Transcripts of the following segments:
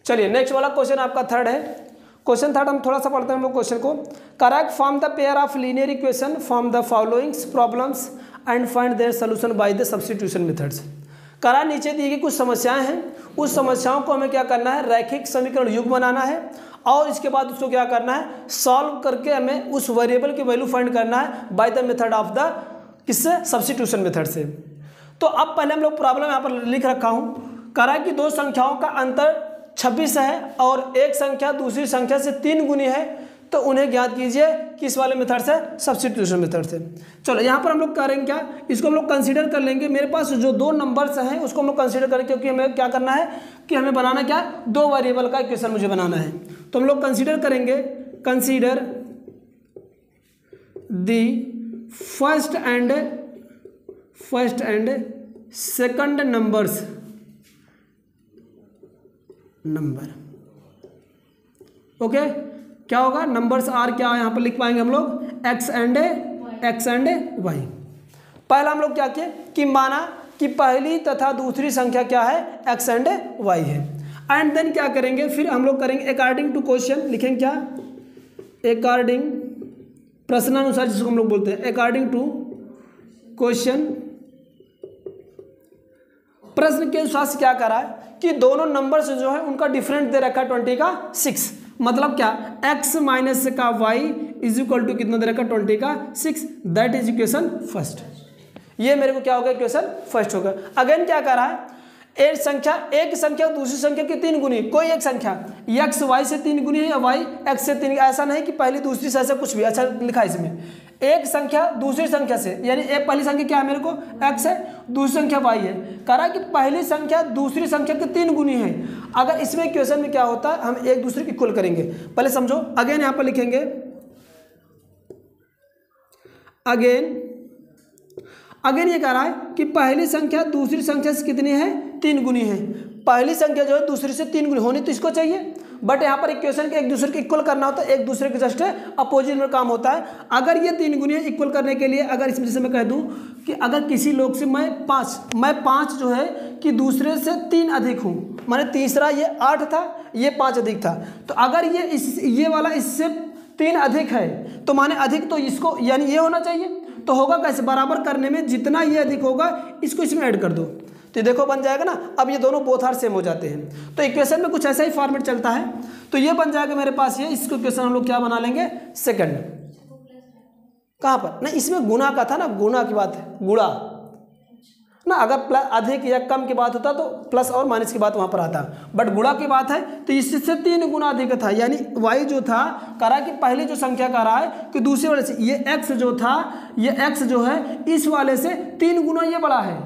चलिए नेक्स्ट वाला क्वेश्चन आपका थर्ड है। क्वेश्चन थर्ड हम थोड़ा सा पढ़ते हैं हम लोग क्वेश्चन को। Correct form the pair of linear equation from the followings problems and find their solution by the substitution methods. करा नीचे दी गई कुछ समस्याएं हैं, उस समस्याओं को हमें क्या करना है, रैखिक समीकरण युग्म बनाना है और इसके बाद उसको क्या करना है, सॉल्व करके हमें उस वेरिएबल की वैल्यू फाइंड करना है by the method of the किससे, सब्स्टिट्यूशन मेथड से। तो अब पहले हम लोग प्रॉब्लम यहाँ पर लिख रखा हूँ। करा कि दो संख्याओं का अंतर 26 है और एक संख्या दूसरी संख्या से 3 गुनी है, तो उन्हें ज्ञात कीजिए किस वाले मेथड से, सब्स्टिट्यूशन मेथड से। चलो यहाँ पर हम लोग करेंगे क्या, इसको हम लोग कंसीडर कर लेंगे। मेरे पास जो दो नंबर्स हैं उसको हम लोग कंसीडर करें, क्योंकि हमें क्या करना है कि हमें बनाना क्या, दो वेरिएबल का इक्वेशन मुझे बनाना है। तो हम लोग कंसीडर करेंगे, consider the first and second number. Okay, क्या होगा, नंबर्स आर क्या है यहाँ पर लिख पाएंगे हम लोग, एक्स एंड वाई। पहला हम लोग क्या किए कि माना कि पहली तथा दूसरी संख्या क्या है, एक्स एंड वाई है। एंड देन क्या करेंगे, फिर हम लोग करेंगे अकॉर्डिंग टू क्वेश्चन, लिखेंगे क्या, अकॉर्डिंग, प्रश्नानुसार जिसको हम लोग बोलते हैं, अकॉर्डिंग टू क्वेश्चन, प्रश्न के अनुसार से क्या करा है कि दोनों नंबर से जो है उनका डिफरेंट दे रखा है 20 का 6। मतलब क्या, x माइनस का y इज इक्वल टू कितना दे रखा है, 20 का 6। That is equation first. ये मेरे को क्या होगा, इक्वेशन फर्स्ट होगा। अगेन क्या कर रहा है, एक संख्या दूसरी संख्या की 3 गुनी, कोई एक संख्या x y से 3 गुनी है या y x से 3, ऐसा नहीं कि पहली दूसरी से ऐसा कुछ भी। अच्छा लिखा है इसमें, एक संख्या दूसरी संख्या से, यानी एक पहली संख्या क्या है मेरे को, x है, दूसरी संख्या y है। करा कि पहली संख्या दूसरी संख्या की 3 गुनी है। अगर इसमें इक्वेशन में क्या होता है, हम एक दूसरे की इक्वल करेंगे। पहले समझो, अगेन यहाँ पर लिखेंगे, अगेन ये कह रहा है कि पहली संख्या दूसरी संख्या से कितनी है, 3 गुनी है। पहली संख्या जो है दूसरी से 3 गुनी होनी तो इसको चाहिए, बट यहाँ पर इक्वेशन के एक दूसरे के इक्वल करना होता है, एक दूसरे के जस्ट अपोजिट में काम होता है। अगर ये 3 गुनी है, इक्वल करने के लिए अगर इसमें जैसे मैं कह दूँ कि अगर किसी लोग से मैं 5 जो है कि दूसरे से 3 अधिक हूँ, माने तीसरा ये 8 था, ये 5 अधिक था, तो अगर ये वाला इससे 3 अधिक है तो माने अधिक तो इसको यानी ये होना चाहिए। तो होगा कैसे, बराबर करने में जितना ये अधिक होगा इसको इसमें ऐड कर दो, तो देखो बन जाएगा ना। अब ये दोनों बोथ आर सेम हो जाते हैं। तो इक्वेशन में कुछ ऐसा ही फॉर्मेट चलता है। तो ये बन जाएगा मेरे पास ये, इसको इक्वेशन हम लोग क्या बना लेंगे, सेकंड। कहाँ पर, नहीं इसमें गुना का था ना, गुना की बात है, गुणा ना। अगर प्लस अधिक या कम की बात होता तो प्लस और माइनस की बात वहाँ पर आता, बट गुणा की बात है तो इससे 3 गुना अधिक था। यानी y जो था, करा कि पहली जो संख्या का रहा है कि दूसरे वाले से ये x जो था, ये x जो है इस वाले से 3 गुना ये बड़ा है।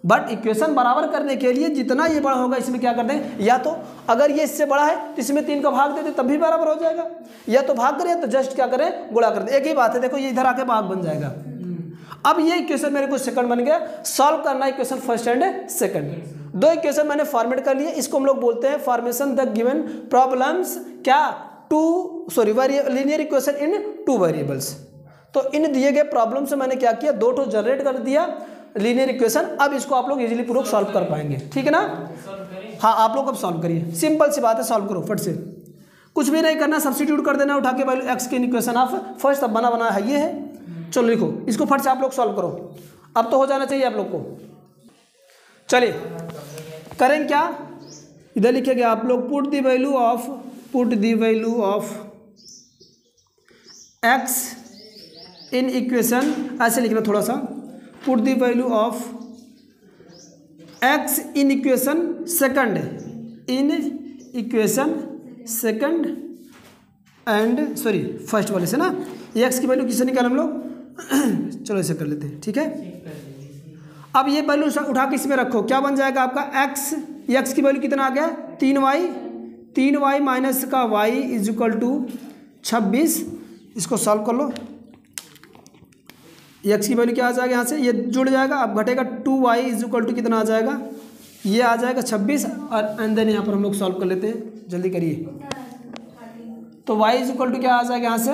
बट इक्वेशन बराबर करने के लिए जितना ये बड़ा होगा इसमें क्या कर दें, या तो अगर ये इससे बड़ा है तो इसमें 3 का भाग दे दे तब भी बराबर हो जाएगा, या तो भाग करें तो जस्ट क्या करें, गुणा कर दे। एक ही बात है, देखो ये इधर आके भाग बन जाएगा। अब ये इक्वेशन मेरे को सेकंड बन गया। सॉल्व करना है इक्वेशन फर्स्ट एंड सेकंड। दो इक्वेशन मैंने फॉर्मेट कर लिए, इसको हम लोग बोलते हैं फॉर्मेशन द गिवन प्रॉब्लम्स क्या, लीनियर इक्वेशन इन 2 वेरिएबल्स। तो इन दिए गए प्रॉब्लम से मैंने क्या किया, 2 जनरेट कर दिया लीनियर इक्वेशन। अब इसको आप लोग इजीली पूर्वक सॉल्व कर पाएंगे, ठीक है ना। हाँ आप लोग अब सॉल्व करिए, सिंपल सी बात है, सॉल्व करो फट से, कुछ भी नहीं करना, सब्स्टिट्यूट कर देना उठा के वैल्यू एक्स के इक्वेशन ऑफ फर्स्ट। अब बना है ये है। चलो लिखो इसको फट से आप लोग सॉल्व करो, अब तो हो जाना चाहिए आप लोग को। चलिए करें क्या, इधर लिखेंगे आप लोग put the value of x in equation, ऐसे लिखना थोड़ा सा, put the value of x in equation second and sorry first वाले से ना, एक्स की वैल्यू किससे निकाल हम लोग, चलो ऐसे कर लेते हैं, ठीक है। अब ये वैल्यू उठा के इसमें रखो, क्या बन जाएगा आपका एक्स की वैल्यू कितना आ गया, 3y माइनस का y इज इक्वल टू 26। इसको सॉल्व कर लो, एक्स की वैल्यू क्या आ जाएगा, यहाँ से ये जुड़ जाएगा, अब घटेगा 2y इज इक्वल टू कितना आ जाएगा, ये आ जाएगा 26। और एंड देन यहाँ पर हम लोग सॉल्व कर लेते हैं, जल्दी करिए। तो y इज इक्वल टू क्या आ जाएगा यहाँ से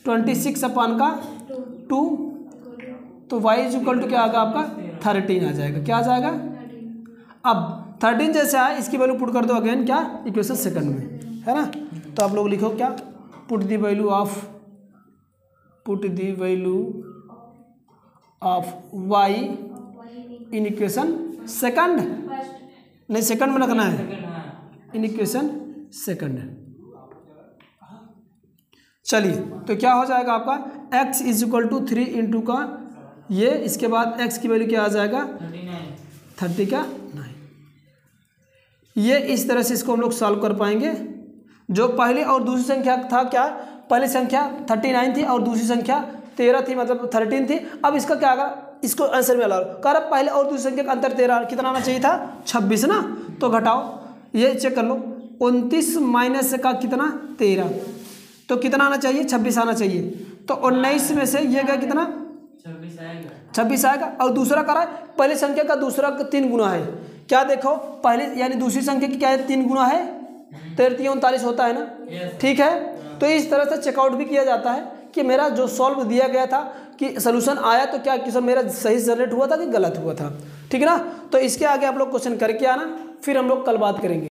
26 अपान का 2, तो y इज इक्वल टू क्या आएगा आपका 13 आ जाएगा। क्या आ जाएगा, अब 13 जैसे आए इसकी वैल्यू पुट कर दो अगेन क्या इक्वेशन सेकंड में, है ना। तो आप लोग लिखो क्या, put the value of Y in equation second, नहीं सेकंड में रखना है, इन इक्वेशन सेकंड। चलिए तो क्या हो जाएगा आपका x is equal to 3 into का ये, इसके बाद x की वैल्यू क्या आ जाएगा 30 का 9। ये इस तरह से इसको हम लोग सॉल्व कर पाएंगे। जो पहली और दूसरी संख्या था क्या, पहली संख्या 39 थी और दूसरी संख्या 13 थी, मतलब 13 थी। अब इसका क्या आएगा, इसको आंसर में ला लो, कह रहा पहले और दूसरी संख्या का अंतर 13 कितना आना चाहिए था 26 ना, तो घटाओ, ये चेक कर लो 29 माइनस का कितना 13, तो कितना आना चाहिए 26 आना चाहिए। तो 19 में से ये गया कितना 26 आएगा। और दूसरा कह रहा है पहली संख्या का दूसरा 3 गुना है, क्या देखो पहले यानी दूसरी संख्या की क्या है 3 गुना है, 33 होता है ना, ठीक है। तो इस तरह से चेकआउट भी किया जाता है कि मेरा जो सॉल्व दिया गया था कि सोल्यूशन आया तो क्या क्वेश्चन मेरा सही जनरेट हुआ था कि गलत हुआ था, ठीक है ना। तो इसके आगे आप लोग क्वेश्चन करके आना, फिर हम लोग कल बात करेंगे।